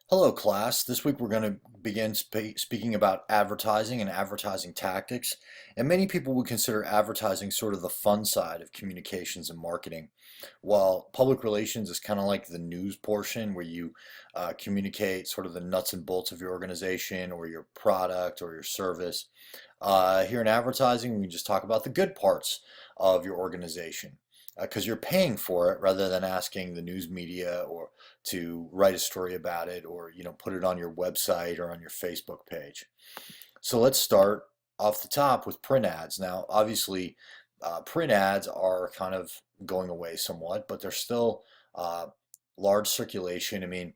Hello, class. This week we're going to begin speaking about advertising and advertising tactics. And many people would consider advertising sort of the fun side of communications and marketing, while public relations is kind of like the news portion where you communicate sort of the nuts and bolts of your organization or your product or your service. Here in advertising, we just talk about the good parts of your organization because you're paying for it rather than asking the news media or to write a story about it or put it on your website or on your Facebook page. So let's start off the top with print ads. Now, obviously, print ads are kind of going away somewhat, but they're still uh, large circulation. I mean,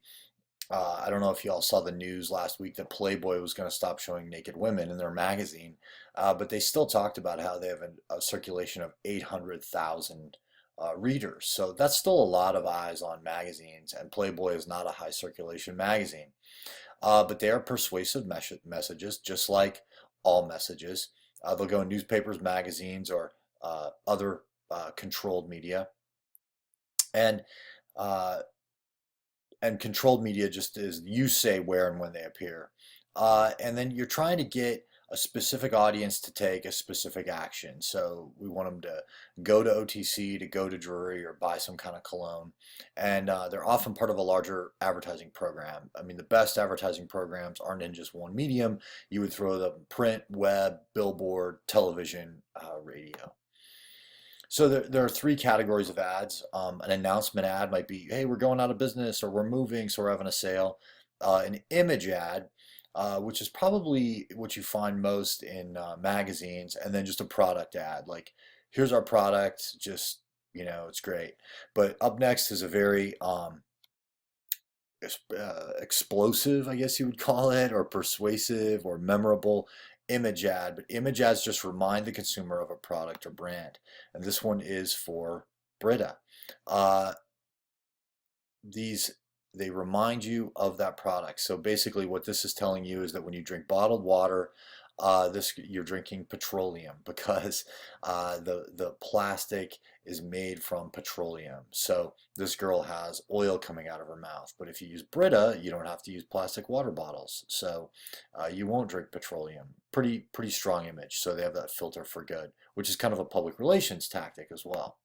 I don't know if you all saw the news last week that Playboy was going to stop showing naked women in their magazine, but they still talked about how they have a circulation of 800,000 readers. So that's still a lot of eyes on magazines, and Playboy is not a high circulation magazine. But they are persuasive messages, just like all messages. They'll go in newspapers, magazines, or other controlled media. And uh, and controlled media just is you say where and when they appear. And then you're trying to get a specific audience to take a specific action. So we want them to go to OTC, to go to Drury, or buy some kind of cologne. And they're often part of a larger advertising program. I mean, the best advertising programs aren't in just one medium. You would throw them print, web, billboard, television, radio. So there are three categories of ads. An announcement ad might be, hey, we're going out of business or we're moving, so we're having a sale. An image ad, which is probably what you find most in magazines, and then just a product ad, like, here's our product, just, it's great. But up next is a very explosive, I guess you would call it, or persuasive or memorable image ad. But image ads just remind the consumer of a product or brand. And this one is for Brita. Uh, these they remind you of that product. So basically, what this is telling you is that when you drink bottled water, this you're drinking petroleum because the plastic is made from petroleum. So this girl has oil coming out of her mouth. But if you use Brita, you don't have to use plastic water bottles. So you won't drink petroleum. Pretty strong image. So they have that filter for good, which is kind of a public relations tactic as well.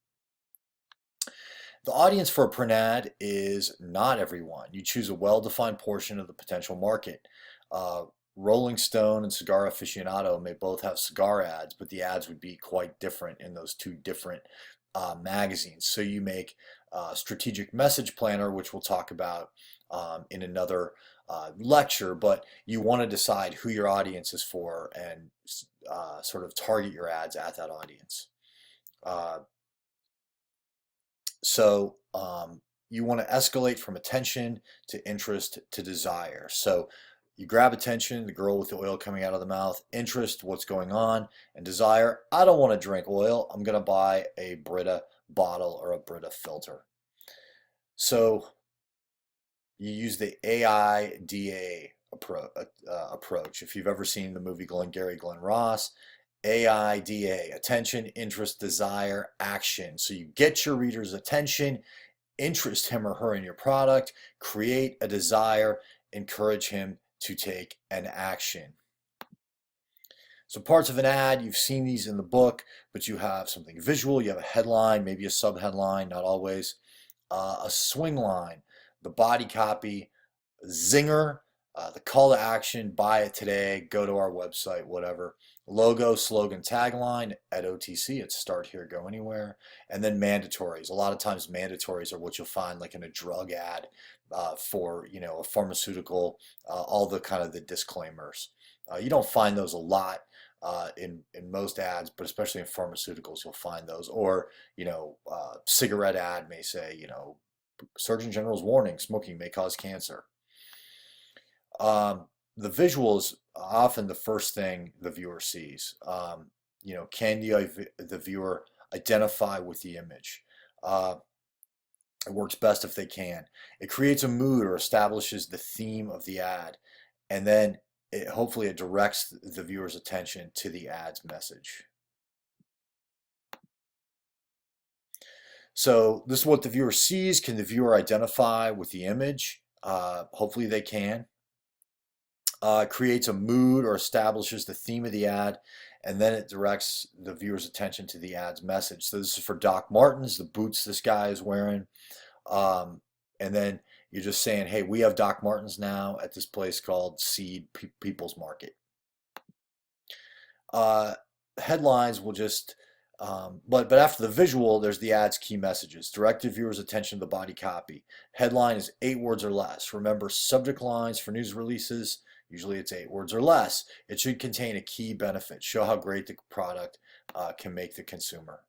The audience for a print ad is not everyone. You choose a well-defined portion of the potential market. Uh, Rolling Stone and Cigar Aficionado may both have cigar ads, but the ads would be quite different in those two different magazines. So you make a strategic message planner, which we'll talk about in another lecture, but you want to decide who your audience is for and sort of target your ads at that audience. Uh, so you want to escalate from attention to interest to desire. So you grab attention, the girl with the oil coming out of the mouth, interest, what's going on, and desire, I don't want to drink oil. I'm going to buy a Brita bottle or a Brita filter. So you use the AIDA approach. If you've ever seen the movie Glengarry Glen Ross, AIDA, attention, interest, desire, action. So you get your reader's attention, interest him or her in your product, create a desire, encourage him to take an action. So parts of an ad, you've seen these in the book, but you have something visual, you have a headline, maybe a subheadline, not always, a swing line, the body copy, zinger, the call to action, buy it today, go to our website, whatever. Logo, slogan, tagline. At OTC, it's start here, go anywhere. And then mandatories. A lot of times mandatories are what you'll find like in a drug ad for, a pharmaceutical, all the kind of the disclaimers. You don't find those a lot in most ads, but especially in pharmaceuticals, you'll find those. Or, cigarette ad may say, Surgeon General's warning, smoking may cause cancer. The visual is often the first thing the viewer sees. Can the viewer identify with the image? It works best if they can. It creates a mood or establishes the theme of the ad, and then hopefully it directs the viewer's attention to the ad's message. So this is what the viewer sees. Can the viewer identify with the image? Hopefully they can. Creates a mood or establishes the theme of the ad, and then it directs the viewer's attention to the ad's message. So this is for Doc Martens, the boots this guy is wearing. Um, and then you're just saying, hey, we have Doc Martens now at this place called Seed People's Market. uh, Headlines will just, but after the visual, there's the ad's key messages. Direct the viewer's attention to the body copy. Headline is 8 words or less. Remember, subject lines for news releases, usually it's 8 words or less. It should contain a key benefit. Show how great the product can make the consumer.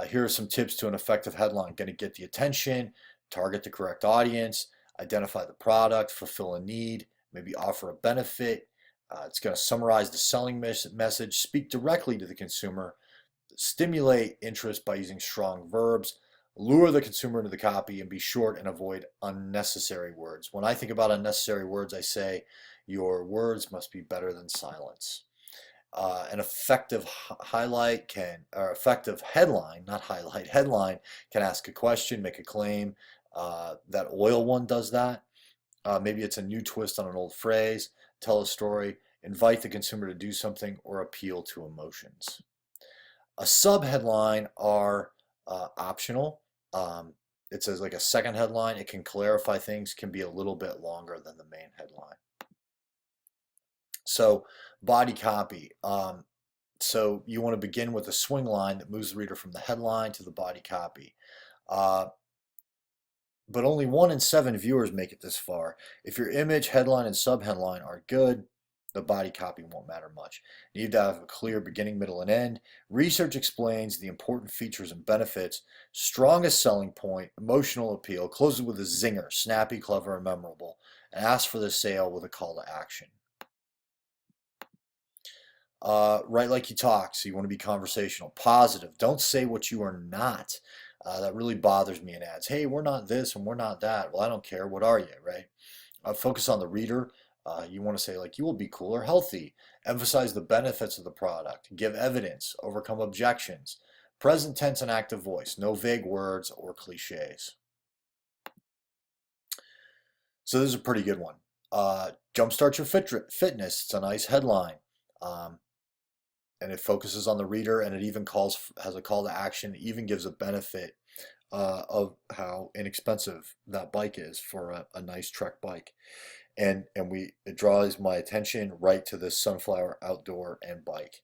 Here are some tips to an effective headline. Going to get the attention, target the correct audience, identify the product, fulfill a need, maybe offer a benefit. It's going to summarize the selling message, speak directly to the consumer, stimulate interest by using strong verbs, lure the consumer into the copy, and be short and avoid unnecessary words. When I think about unnecessary words, I say your words must be better than silence. An effective highlight can, or effective headline, not highlight, headline can ask a question, make a claim. That oil one does that. Maybe it's a new twist on an old phrase, tell a story, invite the consumer to do something, or appeal to emotions. A subheadline are optional. It says like a second headline. It can clarify things, can be a little bit longer than the main headline. So body copy. So you want to begin with a swing line that moves the reader from the headline to the body copy. Uh, but only 1 in 7 viewers make it this far. If your image, headline, and subheadline are good, the body copy won't matter much. You need to have a clear beginning, middle, and end. Research explains the important features and benefits. Strongest selling point, emotional appeal, closes with a zinger, snappy, clever, and memorable. And ask for the sale with a call to action. Write like you talk, so you want to be conversational, positive. Don't say what you are not. That really bothers me in ads. Hey, we're not this and we're not that. Well, I don't care. What are you, right? Focus on the reader. You want to say like you will be cool or healthy. Emphasize the benefits of the product. Give evidence. Overcome objections. Present tense and active voice. No vague words or cliches. So this is a pretty good one. Jumpstart your fitness. It's a nice headline. Um, and it focuses on the reader, and it even has a call to action, it even gives a benefit of how inexpensive that bike is for a nice Trek bike. And it draws my attention right to this sunflower outdoor and bike.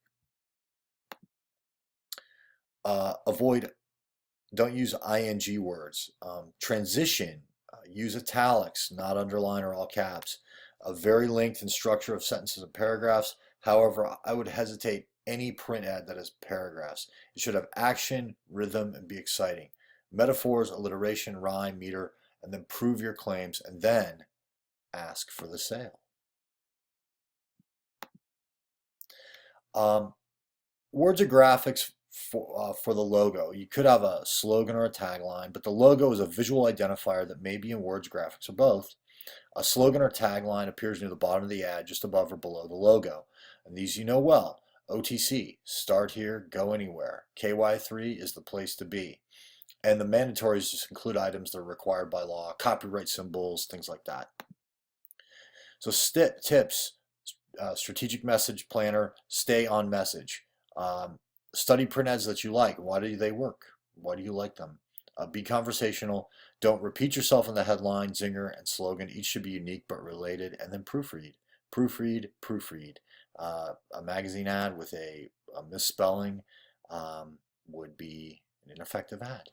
Avoid Don't use ing words. Transition, use italics, not underline or all caps. A very length and structure of sentences and paragraphs. However, I would hesitate any print ad that has paragraphs. It should have action, rhythm, and be exciting. Metaphors, alliteration, rhyme, meter, and then prove your claims, and then ask for the sale. Um, Words or graphics for the logo. You could have a slogan or a tagline, but the logo is a visual identifier that may be in words, graphics, or both. A slogan or tagline appears near the bottom of the ad, just above or below the logo. And these you know well. OTC, start here, go anywhere. KY3 is the place to be. And the mandatories just include items that are required by law, copyright symbols, things like that. So tips, strategic message planner, stay on message. Study print ads that you like. Why do they work? Why do you like them? Be conversational. Don't repeat yourself in the headline, zinger, and slogan. Each should be unique but related. And then proofread. Proofread. A magazine ad with a misspelling would be an ineffective ad.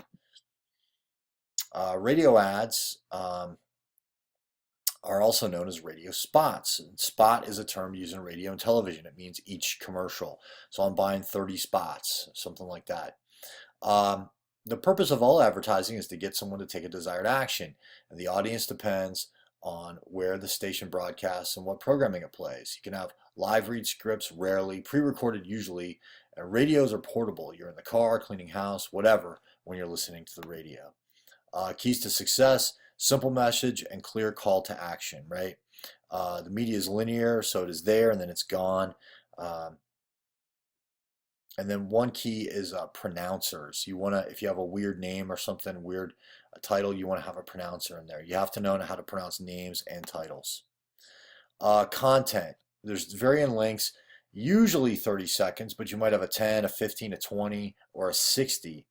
Radio ads are also known as radio spots. And spot is a term used in radio and television. It means each commercial. So I'm buying 30 spots, something like that. The purpose of all advertising is to get someone to take a desired action, and the audience depends on where the station broadcasts and what programming it plays. You can have live read scripts, rarely, pre-recorded usually, and radios are portable. You're in the car, cleaning house, whatever, when you're listening to the radio. Keys to success: simple message and clear call to action, right? The media is linear, so it is there and then it's gone. And then one key is pronouncers. You want to, if you have a weird name or something weird, A title, you want to have a pronouncer in there. You have to know how to pronounce names and titles. Content, there's varying lengths, usually 30 seconds, but you might have a 10, a 15, a 20, or a 60.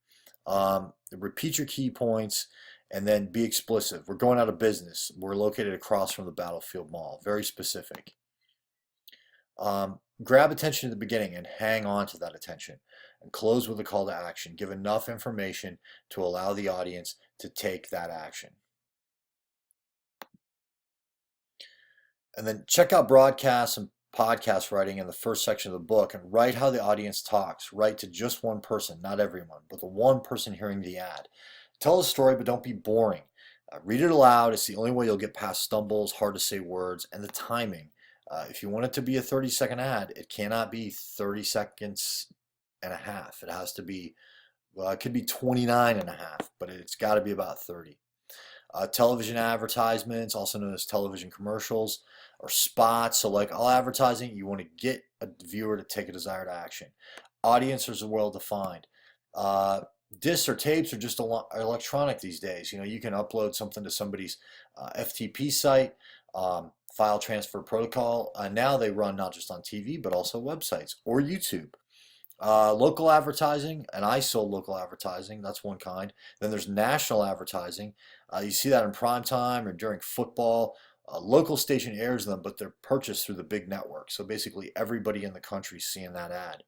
Repeat your key points and then be explicit. We're going out of business. We're located across from the Battlefield Mall. Very specific. Grab attention at the beginning and hang on to that attention. And close with a call to action. Give enough information to allow the audience to take that action. And then check out broadcasts and podcast writing in the first section of the book and write how the audience talks. Write to just one person, not everyone, but the one person hearing the ad. Tell a story, but don't be boring. Read it aloud. It's the only way you'll get past stumbles, hard to say words, and the timing. If you want it to be a 30-second ad, it cannot be 30 seconds and a half. It has to be, well, it could be 29 and a half, but it's got to be about 30. Television advertisements, also known as television commercials or spots. So like all advertising, you want to get a viewer to take a desired action. Audiences are well defined. Discs or tapes are just electronic these days. You know, you can upload something to somebody's FTP site, file transfer protocol. Now they run not just on TV, but also websites or YouTube. Local advertising, and I sold local advertising. That's one kind. Then there's national advertising. You see that in prime time or during football. Local station airs them, but they're purchased through the big network. So basically everybody in the country is seeing that ad.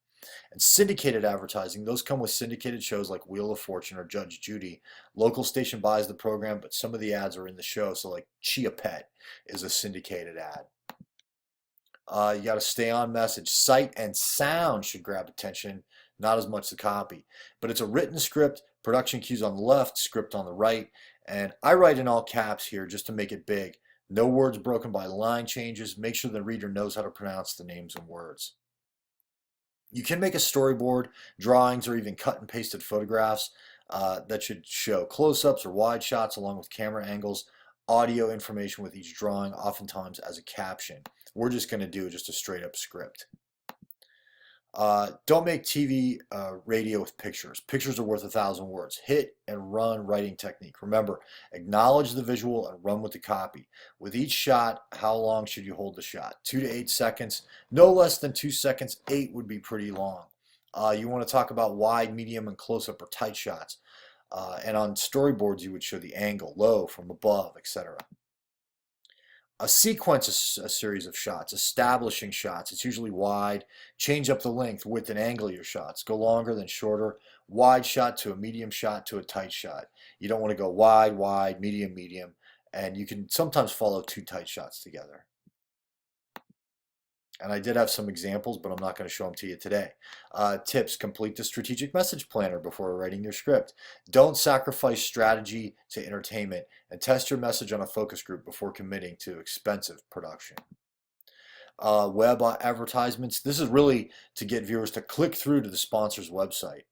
And syndicated advertising, those come with syndicated shows like Wheel of Fortune or Judge Judy. Local station buys the program, but some of the ads are in the show. So like Chia Pet is a syndicated ad. You got to stay on message. Sight and sound should grab attention, not as much the copy. But it's a written script, production cues on the left, script on the right. And I write in all caps here just to make it big. No words broken by line changes. Make sure the reader knows how to pronounce the names and words. You can make a storyboard, drawings, or even cut and pasted photographs that should show close-ups or wide shots along with camera angles, audio information with each drawing, oftentimes as a caption. We're just going to do just a straight-up script. Don't make TV, radio with pictures. Pictures are worth 1,000 words. Hit and run writing technique. Remember, acknowledge the visual and run with the copy. With each shot, how long should you hold the shot? 2 to 8 seconds. No less than 2 seconds. 8 would be pretty long. You want to talk about wide, medium, and close-up or tight shots. And on storyboards, you would show the angle, low, from above, etc. A sequence is a series of shots, establishing shots. It's usually wide. Change up the length, width, and angle of your shots. Go longer than shorter. Wide shot to a medium shot to a tight shot. You don't want to go wide, wide, medium, medium. And you can sometimes follow 2 tight shots together. And I did have some examples, but I'm not going to show them to you today. Tips: complete the strategic message planner before writing your script. Don't sacrifice strategy to entertainment, and test your message on a focus group before committing to expensive production. Web advertisements. This is really to get viewers to click through to the sponsor's website.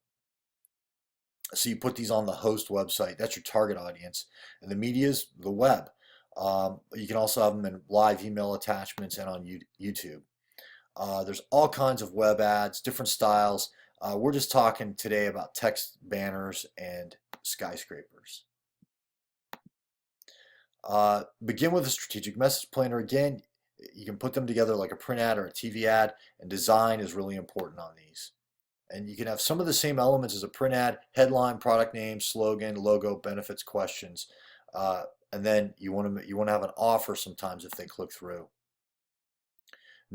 So you put these on the host website. That's your target audience. And the media is the web. You can also have them in live email attachments and on YouTube. There's all kinds of web ads, different styles. We're just talking today about text banners and skyscrapers. Begin with a strategic message planner. Again, you can put them together like a print ad or a TV ad, and design is really important on these. And you can have some of the same elements as a print ad: headline, product name, slogan, logo, benefits, questions. And then you want to have an offer sometimes if they click through.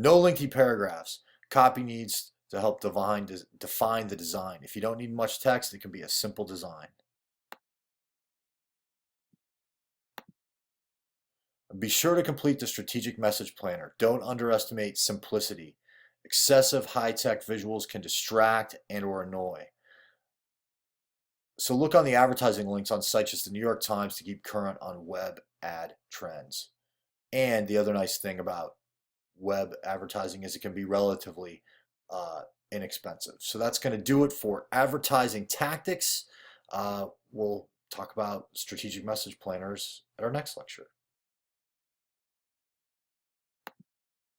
No lengthy paragraphs. Copy needs to help define the design. If you don't need much text, it can be a simple design. Be sure to complete the strategic message planner. Don't underestimate simplicity. Excessive high-tech visuals can distract and or annoy. So look on the advertising links on sites such as the New York Times to keep current on web ad trends. And the other nice thing about web advertising is it can be relatively inexpensive. So that's going to do it for advertising tactics. We'll talk about strategic message planners at our next lecture.